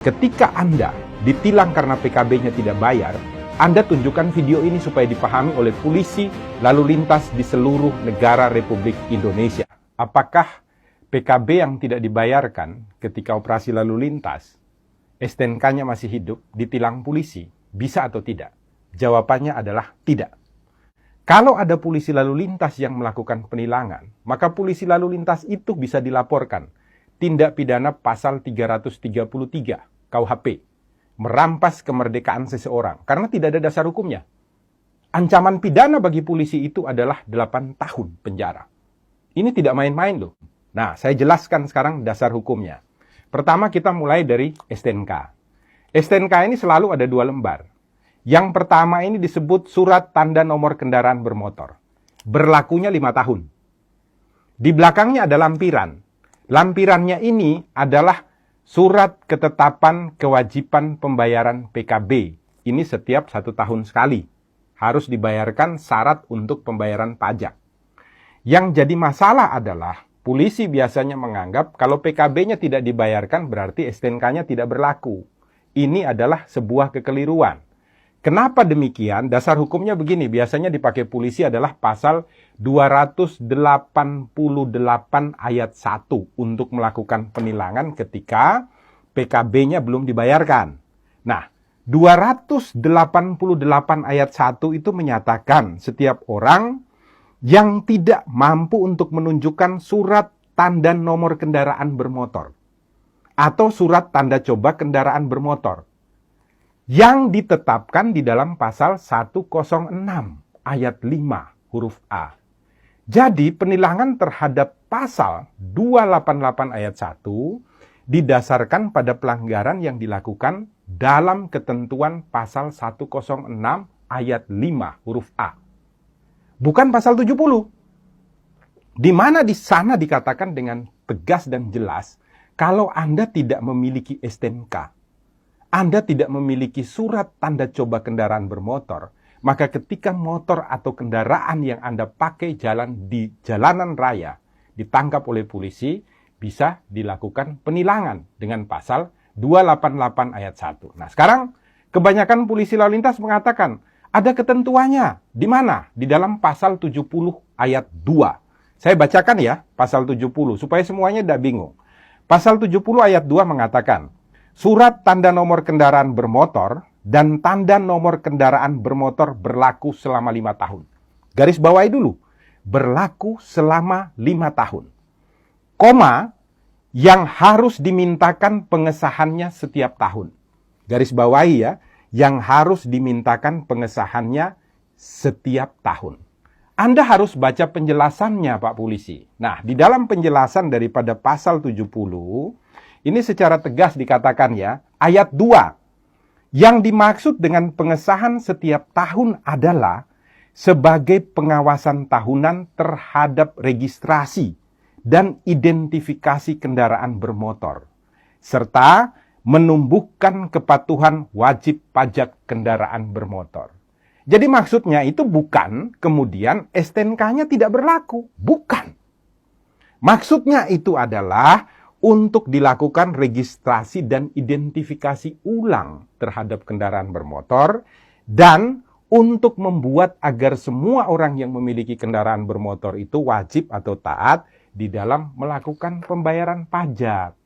Ketika Anda ditilang karena PKB-nya tidak bayar, Anda tunjukkan video ini supaya dipahami oleh polisi lalu lintas di seluruh negara Republik Indonesia. Apakah PKB yang tidak dibayarkan ketika operasi lalu lintas, STNK-nya masih hidup, ditilang polisi, bisa atau tidak? Jawabannya adalah tidak. Kalau ada polisi lalu lintas yang melakukan penilangan, maka polisi lalu lintas itu bisa dilaporkan tindak pidana pasal 333 KUHP, merampas kemerdekaan seseorang, karena tidak ada dasar hukumnya. Ancaman pidana bagi polisi itu adalah 8 tahun penjara. Ini tidak main-main loh. Nah, saya jelaskan sekarang dasar hukumnya. Pertama kita mulai dari STNK. STNK ini selalu ada 2 lembar. Yang pertama ini disebut surat tanda nomor kendaraan bermotor. Berlakunya 5 tahun. Di belakangnya ada lampiran. Lampirannya ini adalah surat ketetapan kewajiban pembayaran PKB. Ini setiap 1 tahun sekali. Harus dibayarkan syarat untuk pembayaran pajak. Yang jadi masalah adalah polisi biasanya menganggap kalau PKB-nya tidak dibayarkan berarti STNK-nya tidak berlaku. Ini adalah sebuah kekeliruan. Kenapa demikian? Dasar hukumnya begini, biasanya dipakai polisi adalah pasal 288 ayat 1 untuk melakukan penilangan ketika PKB-nya belum dibayarkan. Nah, 288 ayat 1 itu menyatakan setiap orang yang tidak mampu untuk menunjukkan surat tanda nomor kendaraan bermotor atau surat tanda coba kendaraan bermotor yang ditetapkan di dalam pasal 106 ayat 5 huruf A. Jadi penilangan terhadap pasal 288 ayat 1 didasarkan pada pelanggaran yang dilakukan dalam ketentuan pasal 106 ayat 5 huruf A. Bukan pasal 70. Di mana di sana dikatakan dengan tegas dan jelas kalau Anda tidak memiliki STNK, Anda tidak memiliki surat tanda coba kendaraan bermotor, maka ketika motor atau kendaraan yang Anda pakai jalan di jalanan raya ditangkap oleh polisi, bisa dilakukan penilangan dengan pasal 288 ayat 1. Nah, sekarang kebanyakan polisi lalu lintas mengatakan ada ketentuannya. Di mana? Di dalam pasal 70 ayat 2. Saya bacakan ya, pasal 70 supaya semuanya tidak bingung. Pasal 70 ayat 2 mengatakan, surat tanda nomor kendaraan bermotor dan tanda nomor kendaraan bermotor berlaku selama 5 tahun. Garis bawahi dulu. Berlaku selama 5 tahun. Koma, yang harus dimintakan pengesahannya setiap tahun. Garis bawahi ya, yang harus dimintakan pengesahannya setiap tahun. Anda harus baca penjelasannya Pak Polisi. Nah, di dalam penjelasan daripada pasal 70, ini secara tegas dikatakan ya, ayat 2. Yang dimaksud dengan pengesahan setiap tahun adalah sebagai pengawasan tahunan terhadap registrasi dan identifikasi kendaraan bermotor, serta menumbuhkan kepatuhan wajib pajak kendaraan bermotor. Jadi maksudnya itu bukan kemudian STNK-nya tidak berlaku. Bukan. Maksudnya itu adalah untuk dilakukan registrasi dan identifikasi ulang terhadap kendaraan bermotor dan untuk membuat agar semua orang yang memiliki kendaraan bermotor itu wajib atau taat di dalam melakukan pembayaran pajak.